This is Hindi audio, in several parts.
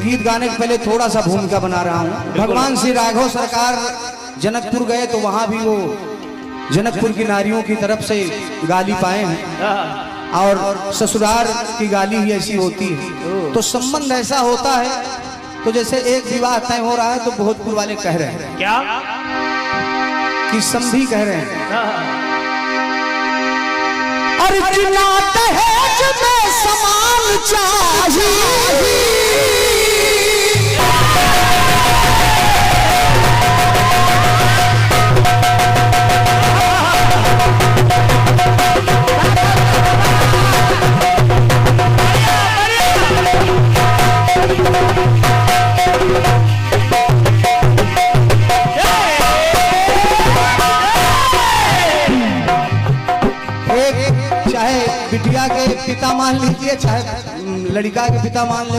गीत गाने के पहले थोड़ा सा भूमिका बना रहा हूँ। भगवान श्री राघव सरकार जनकपुर गए तो वहां भी वो जनकपुर की नारियों की तरफ से गाली पाए हैं और ससुराल की गाली ही ऐसी होती है। तो संबंध ऐसा होता है, तो जैसे एक विवाह तय हो रहा है तो भोजपुर वाले कह रहे हैं क्या कि समधी कह रहे हैं दहेज में समान चाहिए। बिटिया के पिता मान लीजिए, चाहे लड़का के पिता मान ले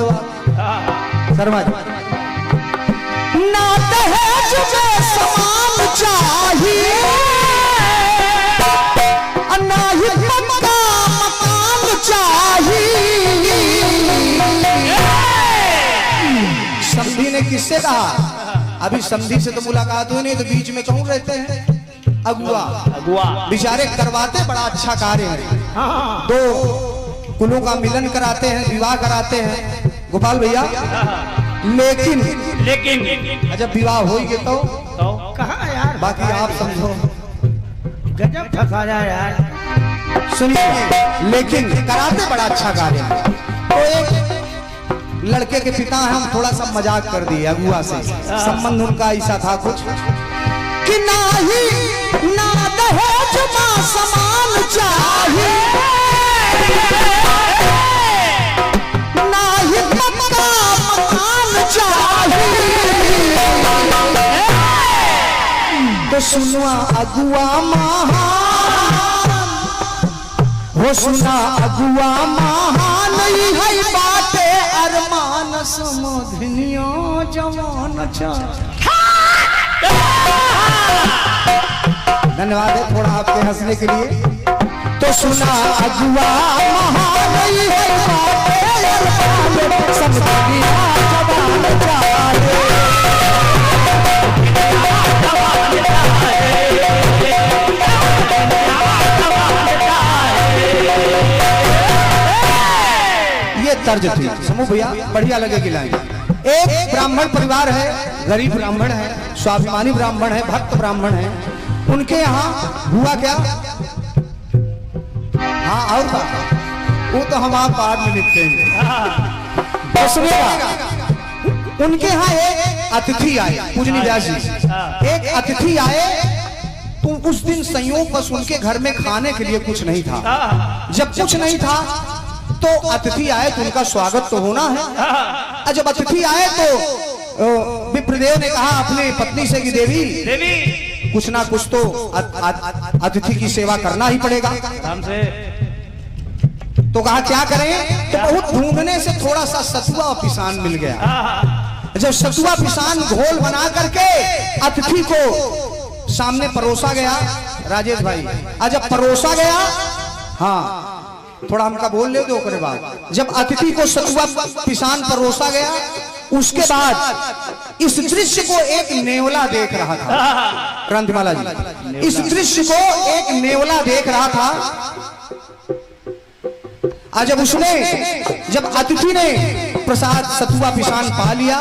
शर्मा जी। ना दहेज में समान चाहिए, ना ही पक्का मकान चाहिए। समधी ने किससे कहा? अभी समधी से तो मुलाकात हुई नहीं, तो बीच में कौन रहते हैं? अगुआ बेचारे करवाते बड़ा अच्छा कार्य है। दो कुलों का मिलन कराते हैं, विवाह कराते हैं गोपाल भैया। लेकिन जब विवाह हो गए तो कहाँ यार, बाकी आप समझो, गजब फंसा यार। सुनिए, लेकिन कराते बड़ा अच्छा कार्य है। तो एक लड़के के पिता हैं, हम थोड़ा सा मजाक कर दिए अगुआ से, संबंध उनका ऐसा था कुछ कि ना दहेज में समान चाहिए, ना ही पक्का मकान चाहिए। तो सुनवा अगुआ महान हो, सुना अगुआ महान है बाटे अरमान समधिनियों जवान छा। धन्यवाद है थोड़ा आपके हंसने के लिए। तो सुना अगुआ महान है बाटे अरमान समधिनियों जवान छा। तर्ज थी समूह भैया, बढ़िया लगेगी लाइन। एक ब्राह्मण परिवार है, गरीब ब्राह्मण है, स्वाभिमानी ब्राह्मण है, भक्त ब्राह्मण है। उनके यहाँ हुआ क्या? हाँ और वो तो हम आप बाद में लिखेंगे। उनके यहाँ एक अतिथि आए, पूजनी व्यास जी। एक अतिथि आए तो उस दिन संयोगवश उनके घर में खाने के लिए कुछ नहीं था। जब कुछ नहीं था तो अतिथि आए तो उनका स्वागत तो होना है। जब अतिथि आए तो विप्रदेव ने कहा अपनी पत्नी से कि देवी कुछ ना कुछ तो अतिथि की सेवा करना ही पड़ेगा। तो कहा क्या करें? तो बहुत ढूंढने से थोड़ा सा सतुआ और पिसान मिल गया। जब सतुआ पिसान घोल बना करके अतिथि को सामने परोसा गया, राजेश भाई जब परोसा गया, हाँ थोड़ा हमका बोल ले दो करे बाद। जब अतिथि को सतुआ पिसान परोसा गया, उसके बाद इस दृश्य को एक नेवला देख रहा था। क्रांतिमाला जी, इस दृश्य को एक नेवला देख रहा था। जब अतिथि ने प्रसाद सतुआ पिसान पा लिया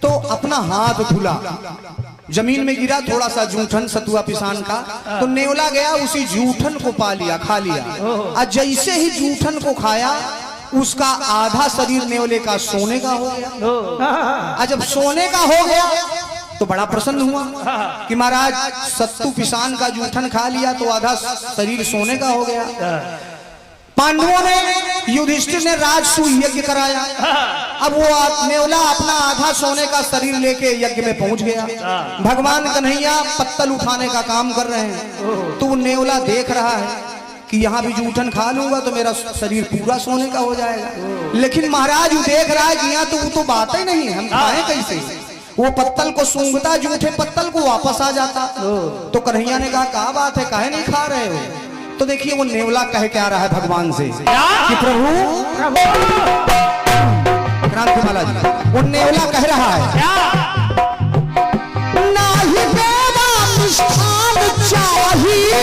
तो अपना हाथ धुला, जमीन में गिरा थोड़ा सा जूठन सतुआ पिसान का, तो नेवला गया उसी जूठन को पा लिया, खा लिया। जैसे ही जूठन को खाया उसका आधा शरीर नेवले का सोने का हो गया। जब सोने का हो गया तो बड़ा प्रसन्न हुआ कि महाराज सत्तू पिसान का जूठन खा लिया तो आधा शरीर सोने का हो गया। पांडवों ने, युधिष्ठिर ने राजसूय यज्ञ कराया। अब वो नेवला अपना आधा सोने का शरीर लेके यज्ञ में पहुंच गया। भगवान कन्हैया पत्तल उठाने का काम कर रहे हैं, तो वो नेवला देख रहा है कि यहाँ भी जूठन खा लूंगा तो मेरा शरीर पूरा सोने का हो जाएगा। लेकिन महाराज वो देख रहा है कि यहाँ तो वो तो बात ही नहीं है, हम खाएं कैसे? वो पत्तल को सूंघता, जूठे पत्तल को वापस आ जाता। तो कन्हैया ने कहा क्या बात है, काहे नहीं खा रहे हो? तो देखिए वो नेवला कह के आ रहा है भगवान से कि प्रभु क्रांतिमाला जी, वो नेवला कह रहा है नाही मेवा मिष्ठान चाहिए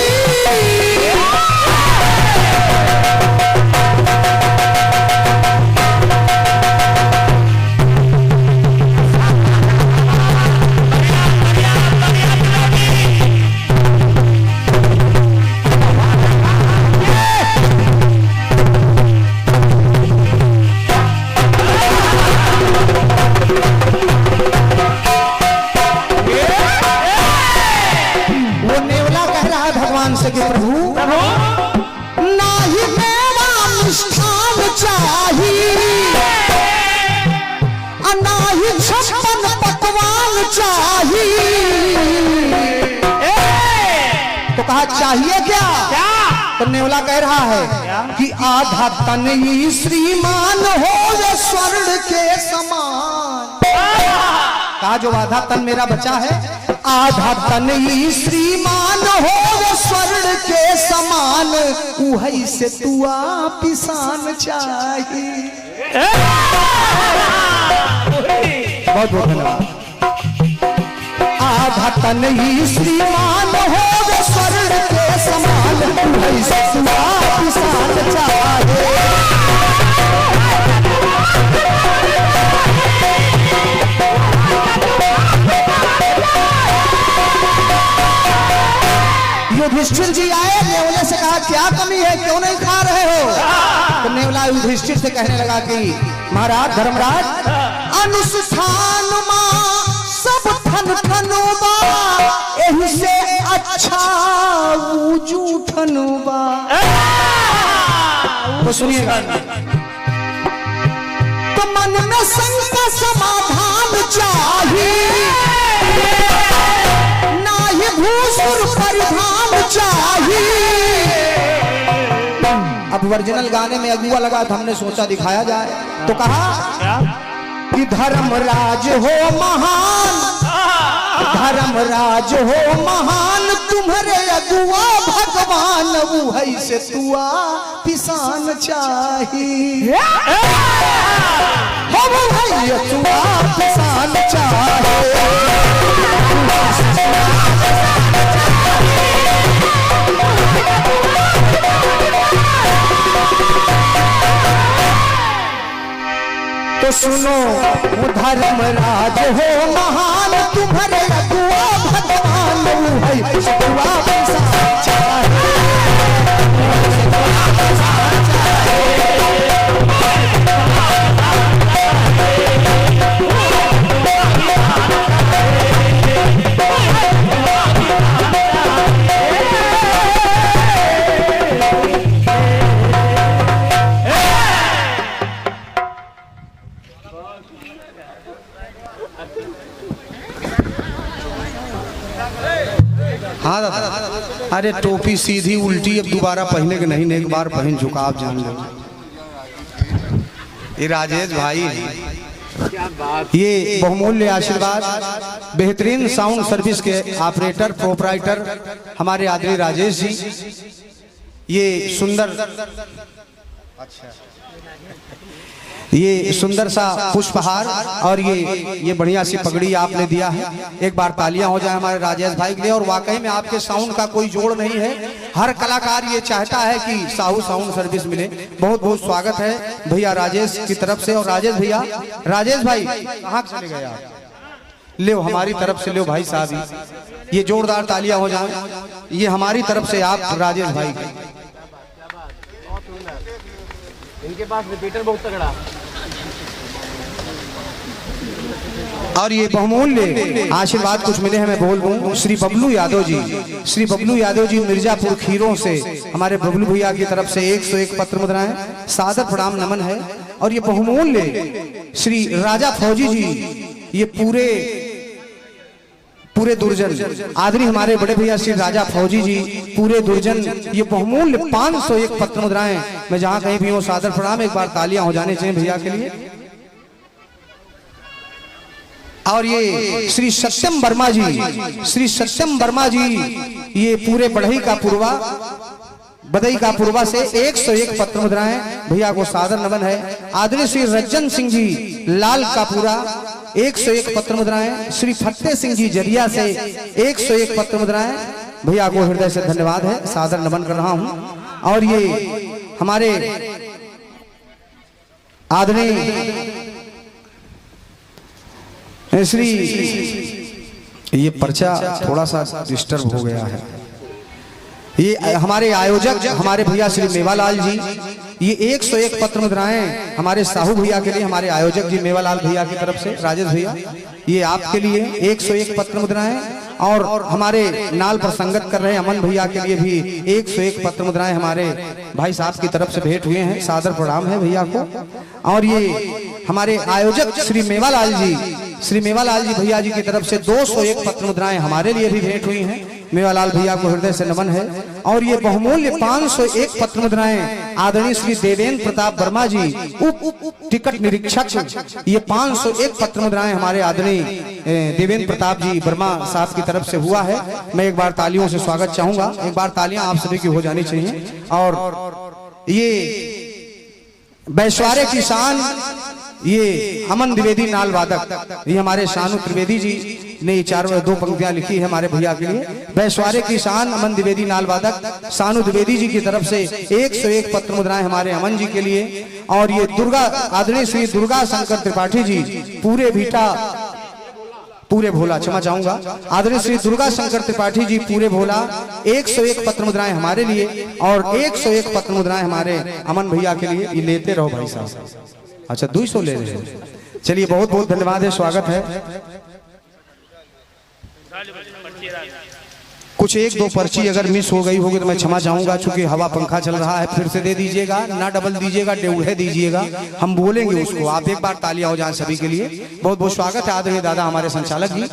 से कि प्रभु नाही मेवा मिष्ठान चाहिए नाही 56 पकवान चाहिए। तो कहा चाहिए क्या? तो नेवला कह रहा है कि आधा तन ही श्रीमान हो वे स्वर्ण के समान। कहा जो आधा तन मेरा बचा है, आधा तन ही श्रीमान हो वे स्वर्ण के समान, उहई से तुआ पिसान चाहिए। बहुत बहुत धन्यवाद। आधा तन ही श्रीमान हो वे स्वर्ण के समान, उहई से तुआ पिसान चाहिए। युधिष्ठिर जी आए, नेवले से कहा क्या कमी है, क्यों नहीं खा रहे हो? तो नेवला युधिष्ठिर से कहने लगा कि महाराज धर्मराज, अनुष्ठान मां सब थन थनुबा, एही से अच्छा जूठनुबा। तो सुनिएगा, तो मन में शंका समाधान चाहिए, नाही भूसुर परिधान चाहिए। अब ओरिजिनल गाने में अगुआ लगा था, हमने सोचा दिखाया जाए। तो कहा कि धर्मराज हो महान, धर्मराज हो महान, तुम्हारे अगुआ भगवान, उहई से तुआ पिसान चाहिए। हम उहई तुआ पिसान चाहिए। तो सुनो धर्मराज हो महान, तुम्हारे अगुआ भगवान, उहई से तुआ पिसान चाहिए। हाँ दादा, अरे टोपी सीधी उल्टी अब दोबारा पहने के नहीं, एक बार पहन चुका, आप जान लो। ये राजेश भाई, ये बहुमूल्य आशीर्वाद, बेहतरीन साउंड सर्विस के ऑपरेटर प्रोपराइटर हमारे आदरणीय राजेश जी, ये सुंदर, ये सुंदर सा पुष्पहार और ये बढ़िया सी पगड़ी आपने दिया है। एक बार तालियां हो जाए हमारे राजेश भाई के लिए। और वाकई में आपके साउंड का कोई जोड़ नहीं है, हर कलाकार ये चाहता है कि साहू साउंड सर्विस मिले। बहुत बहुत स्वागत है भैया राजेश की तरफ से। और राजेश भैया, राजेश भाई कहाँ चले गए आप? ले हमारी तरफ से, ले भाई साहब, ये जोरदार तालियां हो जाए, ये हमारी तरफ से आप राजेश भाई। इनके पास रिपीटर बहुत तगड़ा। और ये बहुमूल्य आशीर्वाद कुछ मिले हैं, मैं बोल दूं। श्री बबलू यादव जी, श्री बबलू यादव जी मिर्जापुर खीरों से हमारे बबलू भैया की तरफ से 101 पत्र मुद्राएं, सादर प्रणाम नमन है। और ये बहुमूल्य श्री राजा फौजी जी, ये पूरे दुर्जन आदरी हमारे बड़े भैया श्री राजा फौजी जी, पूरे दुर्जन, ये बहुमूल्य 501 पत्र मुद्राएं, मैं जहां कहीं भी हूं सादर प्रणाम। एक बार तालियां हो जाने चाहिए भैया के लिए। और ये श्री सत्यम वर्मा जी, श्री सत्यम वर्मा जी, ये पूरे बढ़ई का पूर्वा, बदई का पूर्वा से 101 पत्र मुद्राएं भैया को सादर नमन है। आदरणीय श्री रज्जन सिंह जी लाल कापुरा 101 पत्र मुद्राएं। श्री फत्ते सिंह जी जरिया से 101 पत्र मुद्राएं भैया को हृदय से धन्यवाद है, सादर नमन कर रहा हूं। और ये हमारे आदरणीय श्री, ये पर्चा थोड़ा सा डिस्टर्ब हो गया है। ये हमारे आयोजक हमारे भैया श्री मेवालाल जी, ये 101 पत्र मुद्राएं हमारे साहू भैया के लिए, हमारे आयोजक जी मेवालाल भैया की तरफ से, राजेश भैया ये आपके लिए 101 पत्र मुद्राएं। और हमारे नाल पर संगत कर रहे अमन भैया के लिए भी 101 पत्र मुद्राएं हमारे भाई साहब की तरफ से भेंट हुए हैं, सादर प्रणाम है भैया को। और ये हमारे आयोजक श्री मेवालाल जी, श्री मेवालाल जी भैया जी की तरफ से 201 पत्र मुद्राएं हमारे लिए भी भेंट हुई हैं, मेवालाल भैया को हृदय से नमन है। और ये बहुमूल्य 501 पत्र मुद्राएं आदरणीय श्री देवेंद्र प्रताप वर्मा जी उप टिकट निरीक्षक, ये 501 पत्र मुद्राएं हमारे आदरणीय देवेंद्र प्रताप जी वर्मा साहब की तरफ से हुआ है। मैं एक बार तालियों से स्वागत चाहूंगा, एक बार तालियां आप सभी की हो जानी चाहिए। और ये वैश्वारे किसान, ये अमन द्विवेदी नाल वादक, ये हमारे शानु त्रिवेदी जी ने 2 पंक्तियां लिखी है हमारे भैया के लिए। वैश्वारे किसान अमन द्विवेदी नाल वादक शानु द्विवेदी जी की तरफ से 101 पत्र मुद्राएं हमारे अमन जी के लिए। और ये दुर्गा आदरणीय श्री दुर्गा शंकर त्रिपाठी जी पूरे भोला, क्षमा चाहूंगा, आदरणीय श्री दुर्गा शंकर त्रिपाठी जी पूरे भोला 101 पत्र मुद्राएं हमारे लिए और 101 पत्र मुद्राएं हमारे अमन भैया के लिए। ये लेते रहो भाई साहब। अच्छा 200 ले रहे हो, चलिए बहुत बहुत धन्यवाद है, स्वागत है। कुछ 1-2 पर्ची अगर मिस हो गई होगी तो मैं क्षमा चाहूंगा, चूंकि हवा पंखा चल रहा है। फिर से दे दीजिएगा, ना डबल दीजिएगा, डेढ़े दीजिएगा, हम बोलेंगे उसको। आप एक बार तालियां हो जाए सभी के लिए। बहुत बहुत स्वागत है आदरणीय दादा हमारे संचालक जी,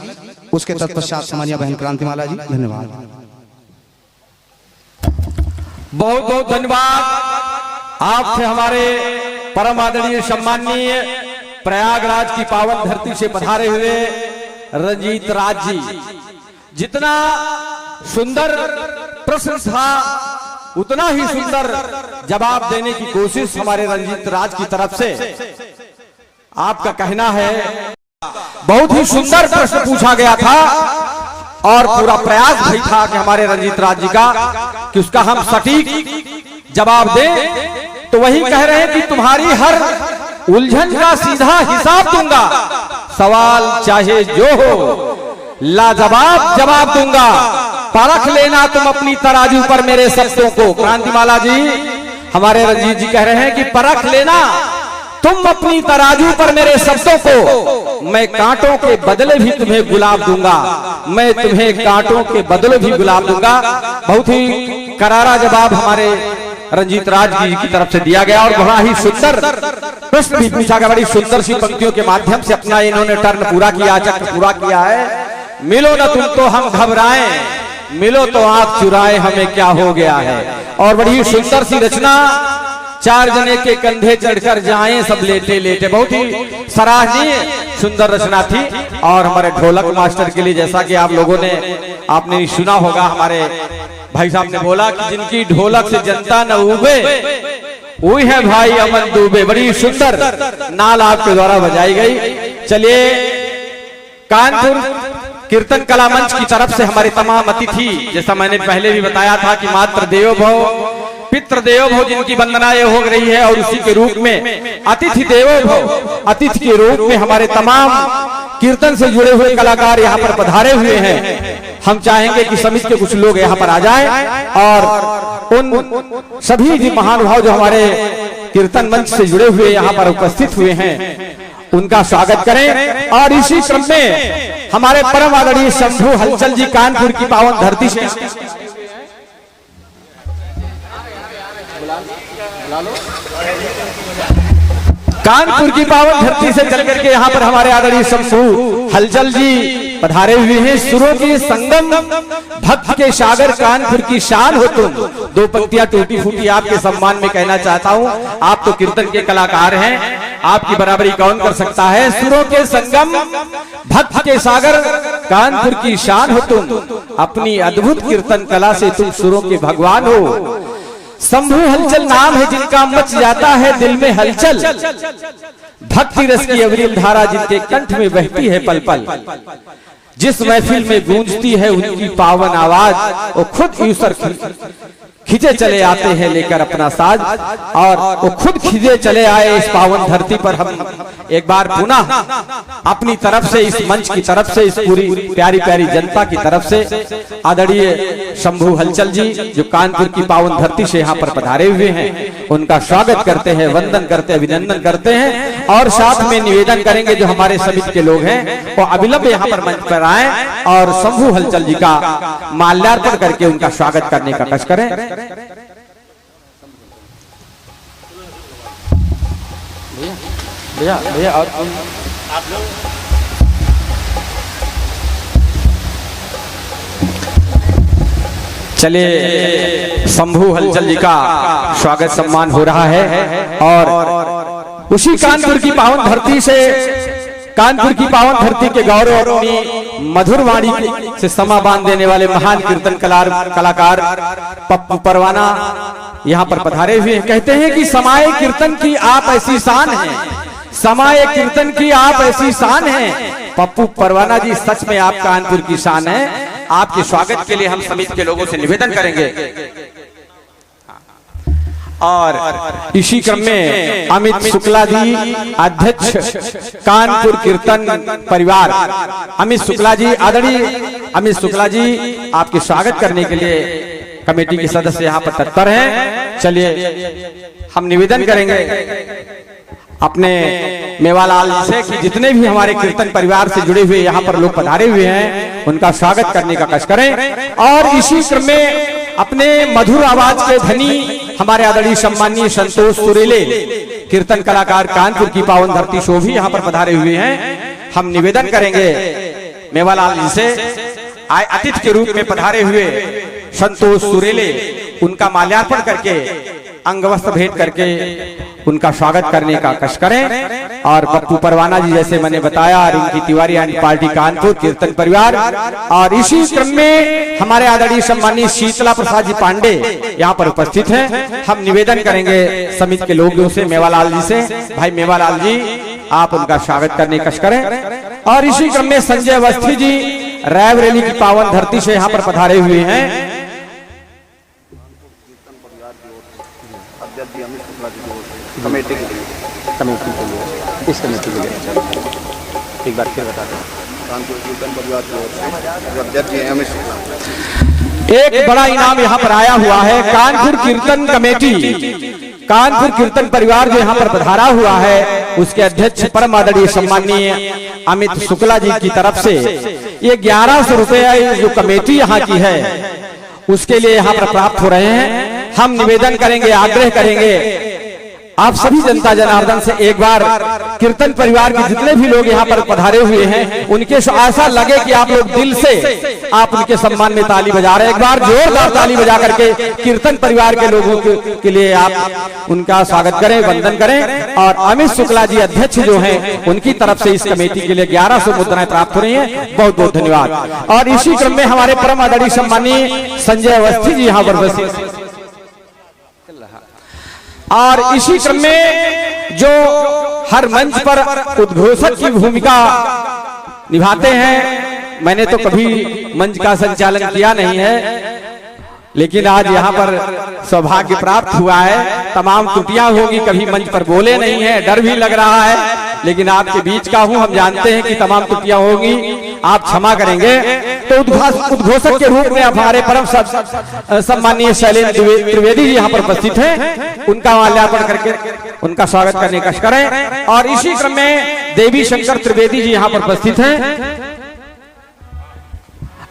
उसके तत्पश्चात सामान्य बहन क्रांतिमाला जी, धन्यवाद। बहुत बहुत धन्यवाद। आप थे हमारे परम आदरणीय सम्माननीय प्रयागराज की पावन धरती से पधारे हुए रंजीत राज जी। जितना सुंदर प्रश्न था उतना ही सुंदर जवाब देने की कोशिश हमारे रंजीत राज की तरफ से। आपका कहना है बहुत ही सुंदर प्रश्न पूछा गया था और पूरा प्रयास भी था कि हमारे रंजीत राज जी का कि उसका हम सटीक जवाब दें। तो वही कह रहे हैं कि तुम्हारी हर उलझन का सीधा हिसाब दूंगा, सवाल चाहे जो हो लाजवाब जवाब दूंगा, परख लेना तुम अपनी तराजू पर मेरे शब्दों को। क्रांतिमाला जी हमारे रंजीत जी कह रहे हैं कि परख लेना तुम अपनी तराजू पर मेरे शब्दों को, मैं कांटों के बदले भी तुम्हें गुलाब दूंगा, मैं तुम्हें कांटों के बदले भी गुलाब दूंगा। बहुत ही करारा जवाब हमारे रंजीत राज जी की तरफ से दिया गया और बड़ा ही सुंदर प्रश्न भी पूछा गया। बड़ी सुंदर सी पंक्तियों के माध्यम से अपना इन्होंने टर्न पूरा किया, चक्र पूरा किया है। मिलो न तुम तो हम घबराएं, मिलो तो आंख चुराए हमें क्या हो गया है। और बड़ी सुंदर सी रचना, 4 जने के कंधे चढ़कर जाएं सब लेटे लेटे, बहुत ही सराहनीय सुंदर रचना थी। और हमारे ढोलक मास्टर के लिए, जैसा कि आप लोगों ने आपने सुना होगा, हमारे भाई साहब ने बोला कि जिनकी ढोलक से जनता न उबे वही है भाई अमन दुबे। बड़ी सुंदर नाल आपके द्वारा बजाई गई। चलिए कानपुर कीर्तन कला मंच की तरफ से हमारे तमाम अतिथि, जैसा मैंने पहले भी बताया था कि मातृ देवो भव पितृ देवो भव जिनकी वंदनाएं हो रही है, और उसी के रूप में अतिथि देवो भव, अतिथि के रूप में हमारे तमाम कीर्तन से जुड़े हुए कलाकार यहाँ पर पधारे हुए हैं। हम चाहेंगे कि समिति के कुछ लोग यहाँ पर आ जाएं और उन सभी महानुभाव जो हमारे कीर्तन मंच से जुड़े हुए यहाँ पर उपस्थित हुए हैं उनका स्वागत करें। और इसी क्रम में हमारे परम आदरणीय शंभू हलचल जी कानपुर की पावन धरती से कानपुर की पावन धरती से चल करके यहाँ पर हमारे आदरणीय शंभू हलचल जी पधारे हुए हैं। सुरों के संगम भक्त के सागर कानपुर की शान हो तुम। 2 पंक्तियां टूटी फूटी आपके सम्मान में कहना चाहता हूँ। आप तो कीर्तन के कलाकार हैं, आपकी बराबरी कौन कर सकता है। सुरों के संगम भक्त के सागर कानपुर की शान हो तुम, अपनी अद्भुत कीर्तन कला से तुम सुरों के भगवान हो। शंभू हलचल नाम है जिनका मच जाता है दिल में हलचल, भक्ति रस की अविरल धारा जिनके कंठ में बहती है पल पल, जिस महफिल में गूंजती है उनकी पावन आवाज, वो खुद ईश्वर खींचे चले आते हैं लेकर अपना साज, और वो खुद खींचे चले आए इस पावन धरती पर। हम एक बार पुनः अपनी तरफ से, इस मंच की तरफ से, इस पूरी प्यारी प्यारी जनता की तरफ से आदरणीय शंभू हलचल जी जो कानपुर की पावन धरती से यहाँ पर पधारे हुए हैं, उनका स्वागत करते हैं, वंदन करते हैं, अभिनंदन करते हैं, और साथ में निवेदन करेंगे जो हमारे समिति के लोग हैं वो अविलंब यहाँ पर मंच पर आए और शंभू हलचल जी का माल्यार्पण करके उनका स्वागत करने का कष्ट करें। भैया भैया और चलिए शंभू हलचल जी का स्वागत सम्मान हो रहा है, और उसी कानपुर की पावन धरती से, कानपुर की पावन धरती के गौरव अपनी मधुर वाणी से समा बांध देने वाले महान कीर्तन कलाकार पप्पू परवाना यहाँ पर पधारे हुए हैं। कहते हैं कि समाए कीर्तन की आप ऐसी शान है, समाए कीर्तन की आप ऐसी शान है, पप्पू परवाना जी सच में आप कानपुर की शान है। आपके स्वागत के लिए हम समिति के लोगों से निवेदन करेंगे, और इसी क्रम में अमित शुक्ला जी अध्यक्ष कानपुर कीर्तन परिवार, अमित शुक्ला जी, आदरणीय अमित शुक्ला जी आपके स्वागत करने के लिए कमेटी के सदस्य यहाँ पर तत्पर हैं। चलिए हम निवेदन करेंगे अपने मेवालाल से कि जितने भी हमारे कीर्तन परिवार से जुड़े हुए यहाँ पर लोग पधारे हुए हैं उनका स्वागत करने का कष्ट करें, और इसी क्रम में अपने मधुर आवाज के धनी हमारे आदरणीय सम्मानीय संतोष सुरेले कीर्तन कलाकार कानपुर की पावन धरती से भी यहाँ पर पधारे हुए हैं। हम निवेदन करेंगे मेवालाल जी से, आए अतिथि के रूप में पधारे हुए संतोष सुरेले उनका माल्यार्पण करके अंगवस्त्र भेंट करके उनका स्वागत करने का कष्ट करें, और पप्पू परवाना जी जैसे मैंने बताया रिंकी तिवारी एंड पार्टी कानपुर कीर्तन परिवार, और इसी क्रम में हमारे आदरणीय सम्मानीय शीतला प्रसाद जी पांडे यहाँ पर उपस्थित हैं। हम निवेदन करेंगे समिति के लोगों से, मेवालाल जी से, भाई मेवालाल जी आप उनका स्वागत करने का कष्ट करें, और इसी क्रम में संजय अवस्थी जी रायबरेली की पावन धरती से यहाँ पर पधारे हुए हैं। कमेटी के लिए इस कमेटी के लिए एक बार फिर बता दें। कानपुर कीर्तन परिवार की ओर से अध्यक्ष जी अमित शुक्ला। एक बड़ा इनाम यहाँ पर आया हुआ है, कानपुर कीर्तन कमेटी, कानपुर कीर्तन परिवार जो यहाँ पर पधारा हुआ है उसके अध्यक्ष परम आदरणीय सम्मानीय अमित शुक्ला जी की तरफ से ये 1100 रुपए जो कमेटी यहाँ की है उसके लिए यहाँ पर प्राप्त हो रहे हैं। हम निवेदन करेंगे, आग्रह करेंगे आप सभी जनता जनार्दन से, एक बार कीर्तन परिवार के जितने भी लोग यहाँ पर पधारे हुए हैं उनके ऐसा लगे कि आप लोग दिल से आप उनके सम्मान में ताली बजा रहे हैं। एक बार जोरदार ताली बजा करके कीर्तन परिवार के लोगों के लिए आप उनका स्वागत करें, वंदन करें, और अमित शुक्ला जी अध्यक्ष जो हैं उनकी तरफ से इस कमेटी के लिए 1100 मुद्राएं प्राप्त हो रही हैं। बहुत बहुत धन्यवाद। और इसी क्रम में हमारे परम आदरणीय सम्मानीय संजय अवस्थी जी यहाँ पर उपस्थित, और इसी क्रम में जो हर मंच पर उद्घोषक की भूमिका निभाते हैं, मैंने तो कभी मंच का संचालन किया नहीं है लेकिन आज यहाँ पर सौभाग्य प्राप्त हुआ है। तमाम त्रुटियां होगी, कभी मंच पर बोले नहीं है, डर भी लग रहा है, लेकिन आपके बीच का हूं, हम जानते हैं कि तमाम त्रुटियां होंगी, आप क्षमा करेंगे। तो उद्घोषक के रूप में हमारे परम सम्मानीय शैलेंद्र त्रिवेदी जी यहाँ पर उपस्थित हैं, उनका माल्यार्पण करके उनका स्वागत करने का करें। और इसी क्रम में देवी शंकर त्रिवेदी जी यहाँ पर उपस्थित हैं,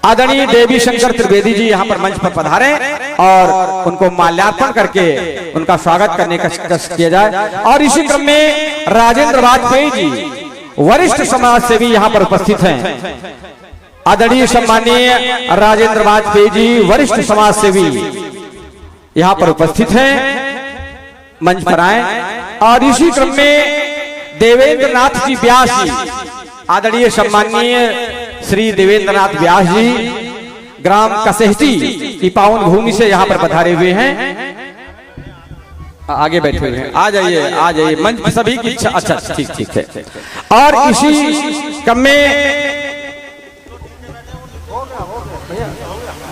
आदरणीय देवी शंकर त्रिवेदी जी यहाँ पर मंच पर पधारे और उनको माल्यार्पण करके उनका स्वागत करने का कष्ट किया जाए। और इसी क्रम में राजेंद्र वाजपेयी जी वरिष्ठ समाज सेवी यहाँ पर उपस्थित हैं, आदरणीय सम्मानीय राजेंद्र वाजपेयी जी वरिष्ठ समाज सेवी यहाँ पर उपस्थित हैं, मंच पर आए। और इसी क्रम में देवेंद्र नाथ जी व्यास जी, आदरणीय सम्मानीय श्री देवेंद्र नाथ व्यास जी ग्राम कसेहटी की पावन भूमि से यहाँ पर पधारे हुए हैं, आगे बैठे हुए हैं, आ जाइए मंच पे सभी की इच्छा। अच्छा ठीक है। और इसी क्रम में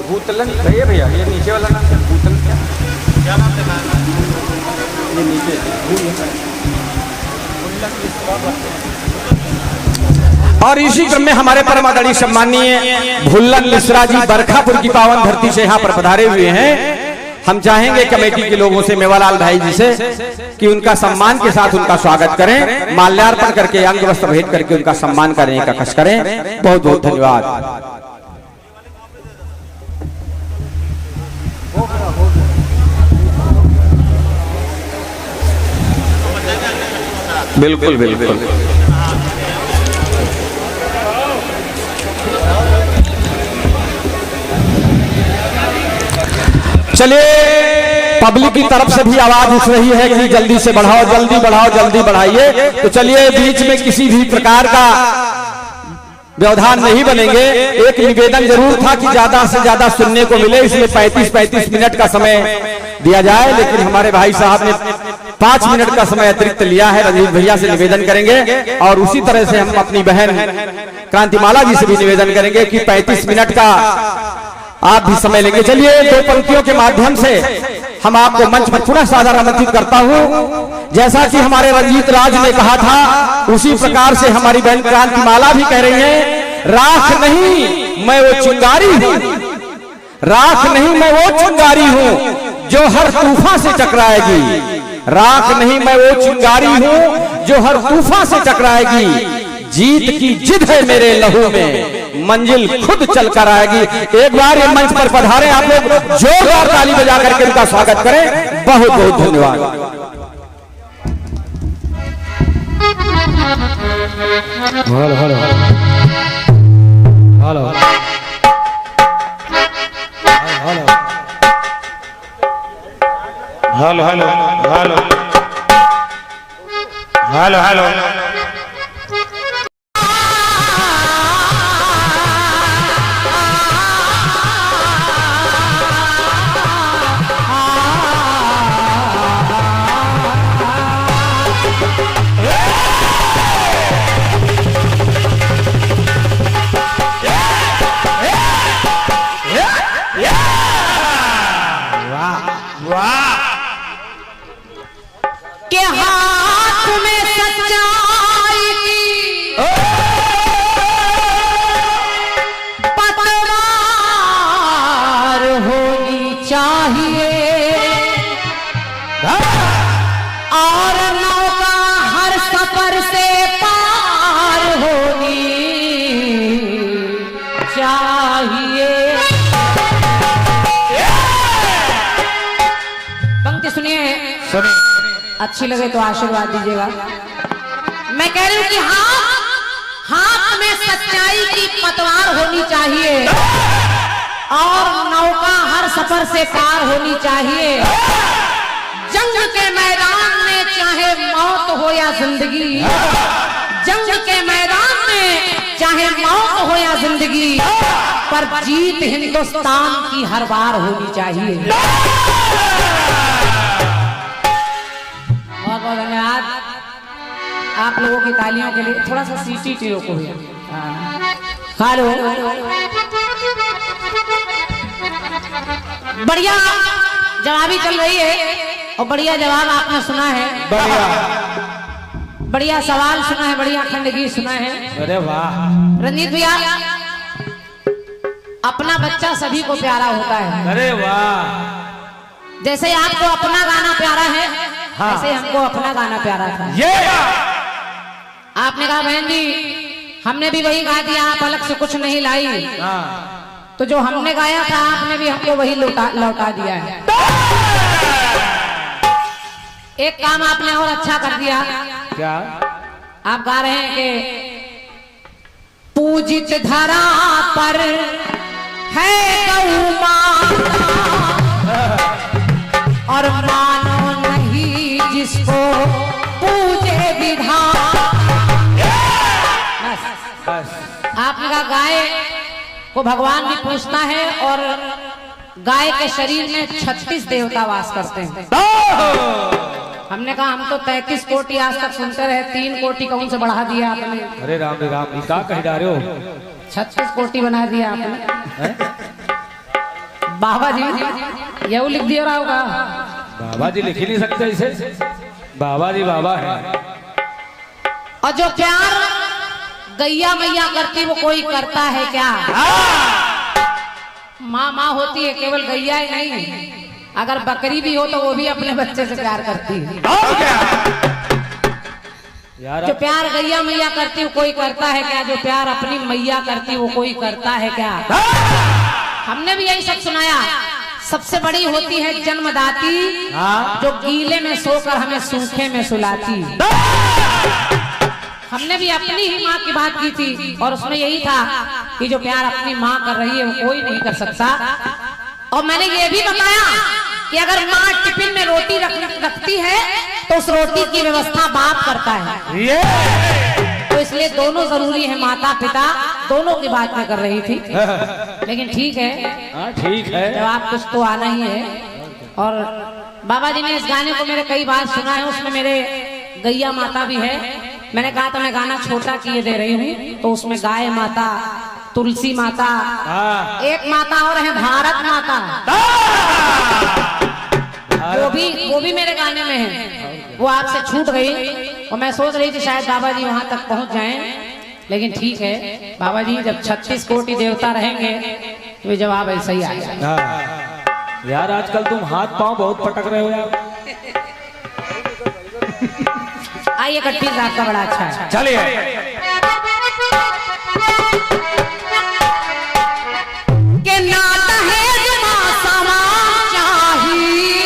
भूतलन भैया ये नीचे वाला नाम भूतलन क्या नाम है? ये नीचे और इसी क्रम में हमारे परम आदरणीय सम्मानीय भुल्लन मिश्रा जी बरखापुर की पावन धरती से यहाँ पर पधारे हुए हैं। हम चाहेंगे कमेटी के लोगों से, मेवालाल भाई जी से, कि उनका सम्मान के साथ उनका स्वागत करें, माल्यार्पण करके अंग वस्त्र भेंट करके उनका सम्मान करने का कष्ट करें। बहुत बहुत धन्यवाद। बिल्कुल चलिए, पब्लिक की तरफ से भी आवाज उठ रही है कि जल्दी से बढ़ाओ, जल्दी बढ़ाओ, जल्दी बढ़ाइए। तो चलिए, बीच में किसी भी प्रकार का व्यवधान नहीं बनेंगे। एक निवेदन जरूर था कि ज्यादा से ज्यादा सुनने को मिले, इसलिए 35 मिनट का समय दिया जाए, लेकिन हमारे भाई साहब ने 5 मिनट का समय अतिरिक्त लिया है। रंजीत भैया से निवेदन करेंगे और उसी तरह से हम अपनी बहन क्रांतिमाला जी से भी निवेदन करेंगे कि 35 मिनट का आप भी समय लेंगे। चलिए, 2 पंक्तियों के माध्यम से हम आपको मंच पर पुनः सादर आमंत्रित करता हूं। जैसा कि हमारे रंजीत राज ने कहा था, उसी प्रकार से हमारी बहन क्रांतिमाला भी कह रही है, राख नहीं मैं वो चिंगारी हूं, राख नहीं मैं वो चिंगारी हूं जो हर तूफान से टकराएगी, राख नहीं मैं वो चिंगारी हूं जो हर तूफान से टकराएगी, जीत की जिद है मेरे लहू में, मंजिल खुद चल कर आएगी। एक बार ये मंच पर पधारे आप लोग, जोरदार ताली बजा करके उनका स्वागत करें। बहुत बहुत धन्यवाद। हेलो के हाथ में सच्चाई की पतवार होनी चाहिए और नौका हर सफर से पार होनी चाहिए। पंक्ति सुनिए, अच्छी लगे तो आशीर्वाद दीजिएगा। मैं कह रही हूं कि हाथ में सच्चाई की पतवार होनी चाहिए और नौका हर सफर से पार होनी चाहिए। जंग के मैदान में चाहे मौत हो या जिंदगी, जंग के मैदान में चाहे मौत हो या जिंदगी, पर जीत हिंदुस्तान की हर बार होनी चाहिए। बहुत बहुत धन्यवाद आप लोगों की तालियों के लिए। थोड़ा सा सीटी रोको भैया। हेलो, बढ़िया जवाबी चल रही है और बढ़िया जवाब आपने सुना है, बढ़िया सवाल सुना है, बढ़िया खंडगीत सुना है। अरे वाह रंजीत भैया, अपना बच्चा सभी को प्यारा होता है। अरे वाह, जैसे आपको अपना गाना प्यारा है, ऐसे हमको अपना गाना प्यारा था। आपने कहा बहन जी हमने भी वही गा दिया, आप अलग से कुछ नहीं लाई, तो जो हमने गाया था आपने भी हमको वही लौटा दिया है। एक काम आपने और अच्छा कर दिया। क्या? आप गा रहे हैं कि पूजित धरा पर है गौ माता और मानो नहीं जिसको पूजे विधान। आपने कहा गाय को भगवान भी पूछता है और गाय के शरीर में 36 देवता वास करते हैं। हमने कहा हम तो 33 कोटि आज तक सुनते रहे, 3 कोटि कौन से बढ़ा दिया आपने? अरे राम रे राम, क्या कह रहे हो? 36 कोटि बना दिया आपने। बाबा जी यू लिख दिया रहा होगा। बाबा जी लिख ही नहीं सकते इसे, बाबा जी बाबा है। और जो प्यार गैया मैया करती वो कोई करता है क्या? माँ माँ होती है, केवल गैया ही नहीं, अगर बकरी भी हो तो वो भी अपने बच्चे से प्यार करती है। यार जो प्यार गैया मैया करती वो कोई करता है क्या? जो प्यार अपनी मैया करती वो कोई करता है क्या? हमने भी यही सब सुनाया। सबसे बड़ी होती है जन्मदाती, जो गीले में सोकर हमें सूखे में सुलाती। हमने भी अपनी ही माँ की बात की थी और उसमें यही था कि जो प्यार अपनी माँ कर रही है वो कोई नहीं कर सकता। और मैंने ये भी बताया कि अगर माँ टिफिन में रोटी रखती है तो उस रोटी की व्यवस्था बाप करता है। तो इसलिए दोनों जरूरी है, माता पिता दोनों की बात में कर रही थी। लेकिन ठीक है, ठीक है, जवाब कुछ तो आना ही है। और बाबा जी ने इस गाने को मेरे कई बार सुना है, उसमें मेरे गैया माता भी है। मैंने कहा था मैं गाना छोटा किए दे रही हूँ, तो उसमें गाय माता, तुलसी माता, एक माता और है भारत माता, वो भी मेरे गाने में है। वो आपसे छूट गई और मैं सोच रही थी शायद बाबा जी वहां तक पहुंच जाएं, लेकिन ठीक है बाबा जी, जब 36 कोटि देवता रहेंगे तो ये जवाब ऐसा ही आएगा। यार आजकल तुम हाथ पांव बहुत पटक रहे हो यार। आइए कट्टी आपका बड़ा अच्छा है। चलिए के नाता है जमा सामान चाहिए,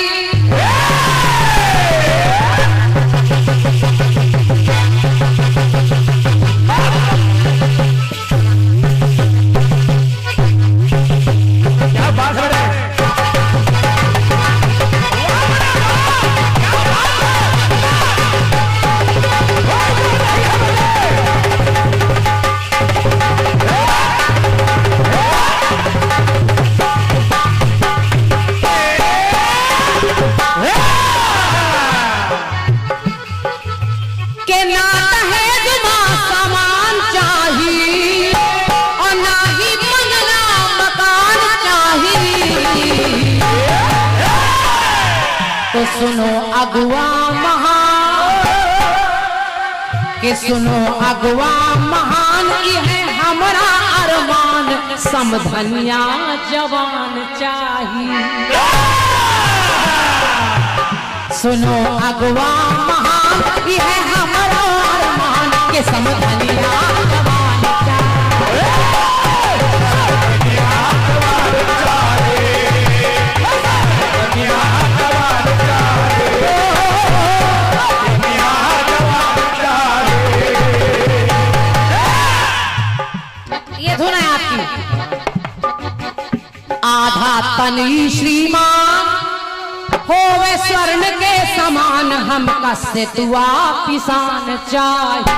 क्या बात है? के नाता है जमा सामान चाहिए और ना ही बंगला मकान चाहिए। तो सुनो अगुआ महान, के सुनो अगुआ महान, ये है हमारा अरमान, समधनिया जवान चाहिए। सुनो अगुआ महान, ये है हमारा अरमान, के समधनिया जवान चाहिए। ये धुन है आपकी। आधा तनी श्रीमान होवे स्वर्ण के समान, हमका सेतुआ पिसान चाहिए।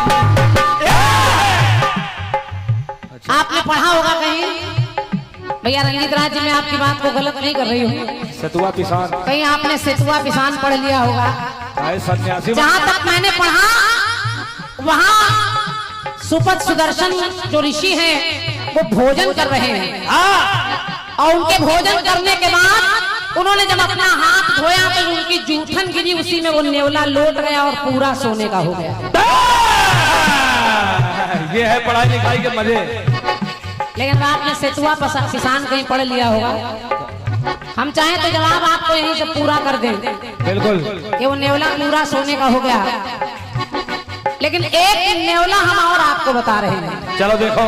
आपने पढ़ा होगा कहीं, भैया रंजीत राज जी, मैं आपकी बात को गलत नहीं कर रही हूँ, सतुआ किसान, कहीं आपने सेतुआ पिसान पढ़ लिया होगा। सन्यासी। जहां तक मैंने पढ़ा वहां सुपथ सुदर्शन जो ऋषि हैं वो भोजन कर रहे हैं, और उनके भोजन करने के बाद उन्होंने जब अपना हाथ धोया तो उनकी जूठन गिरी, उसी में वो नेवला लौट गया और पूरा सोने का हो गया। ये है पढ़ाई लिखाई के मजे। लेकिन आपने सेतुआ किसान कहीं पढ़ लिया होगा। हम चाहें तो जवाब आपको यहीं से पूरा कर दें, बिल्कुल, कि वो नेवला पूरा सोने का हो गया। लेकिन एक नेवला हम और आपको बता रहे हैं। चलो देखो,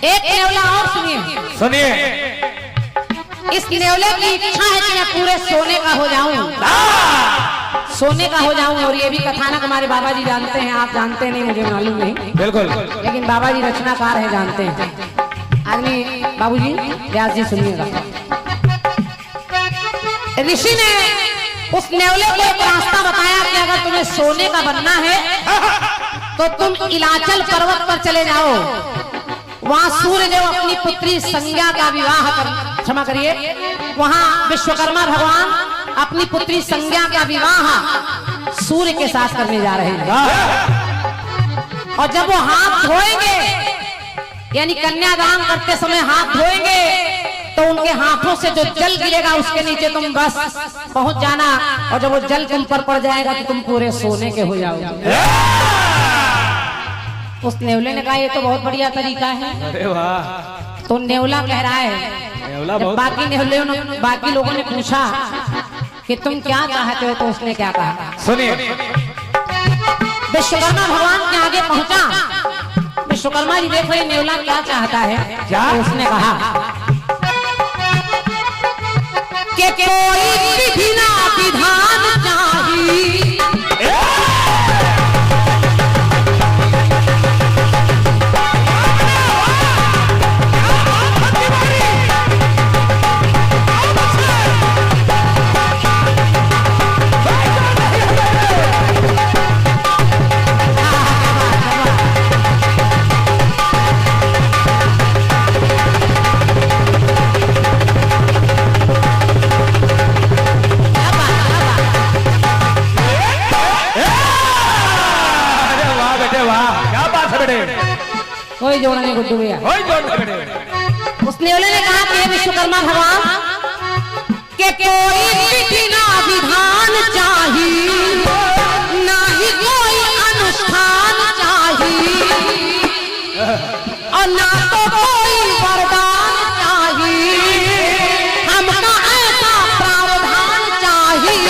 एक नेवला और सुनिए। सुनिए। इस नेवले की इच्छा है कि मैं पूरे सोने का हो जाऊं, सोने का हो जाऊं। और ये भी कथानक हमारे बाबा जी जानते हैं, आप जानते नहीं, मुझे मालूम नहीं, बिल्कुल, लेकिन बाबा जी रचनाकार है, जानते हैं। आदमी बाबूजी व्यास जी सुनिएगा। ऋषि ने उस नेवले को एक रास्ता बताया कि अगर तुम्हें सोने का बनना है तो तुम इलाचल पर्वत पर चले जाओ, वहां सूर्यदेव अपनी पुत्री संज्ञा का विवाह कर, क्षमा करिए, वहां विश्वकर्मा भगवान अपनी पुत्री संज्ञा का विवाह सूर्य के साथ करने जा रहे हैं। और जब वो हाथ धोएंगे, यानी कन्यादान करते समय हाथ धोएंगे, तो उनके हाथों से जो जल गिरेगा उसके नीचे तुम बस पहुंच जाना, और जब वो जल तुम पर पड़ जाएगा तो तुम पूरे सोने के हो जाओगे। उस नेवले ने कहा ये तो बहुत बढ़िया तरीका है। अरे वाह। तो नेवला कह रहा है, नेवला जब बाकी लोगों ने पूछा कि तुम क्या चाहते हो, तो उसने क्या कहा, सुनिए। विश्वकर्मा भगवान के आगे पहुंचा। विश्वकर्मा जी देख रहे नेवला क्या चाहता है। क्या? तो उसने कहा कि कोई विधि ना विधान चाहिए, कोई जोड़ा नहीं गुड्डू भैया। उस नेवले ने कहा कि विश्वकर्मा भगवान के कोई विधि ना विधान चाहिए, ना ही कोई अनुष्ठान चाहिए, और ना तो कोई वरदान चाहिए, हमका ऐसा प्रावधान चाहिए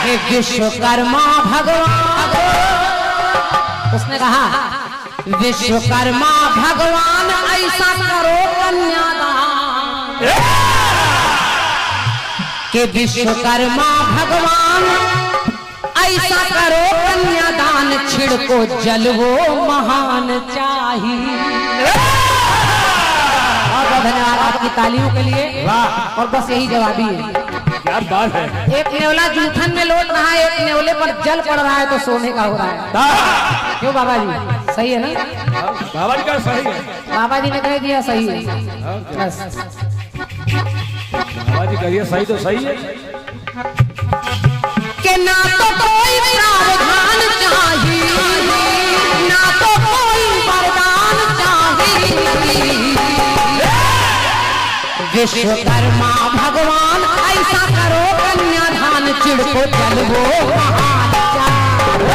कि विश्वकर्मा भगवान। उसने कहा विश्वकर्मा भगवान ऐसा करो कन्यादान, कि विश्वकर्मा भगवान ऐसा करो कन्यादान, छिड़को जल वो महान चाहिए। बहुत बहुत धन्यवाद आपकी तालियों के लिए। और बस यही जवाबी है। क्या बात है। एक नेवला जूठन में लौट रहा है, एक नेवले पर जल पड़ रहा है, तो सोने का हो रहा है। क्यों बाबा जी, सही है ना? बाबा जी का सही है। बाबा जी ने कह दिया सही है, बस। बाबा जी कहिए सही तो सही है। कि ना तो कोई प्रावधान चाहिए, ना तो कोई वरदान चाहिए, विश्वकर्मा भगवान ऐसा करो कन्यादान, छिड़को जल वो महान चाहिए।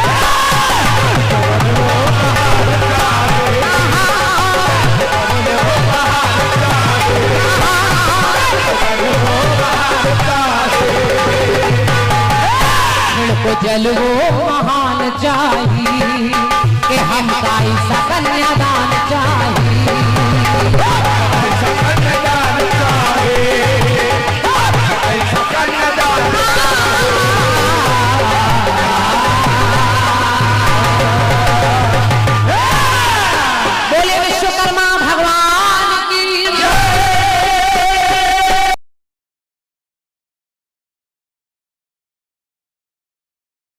छिड़को जल वो महान चाहिए, कि हम का ऐसा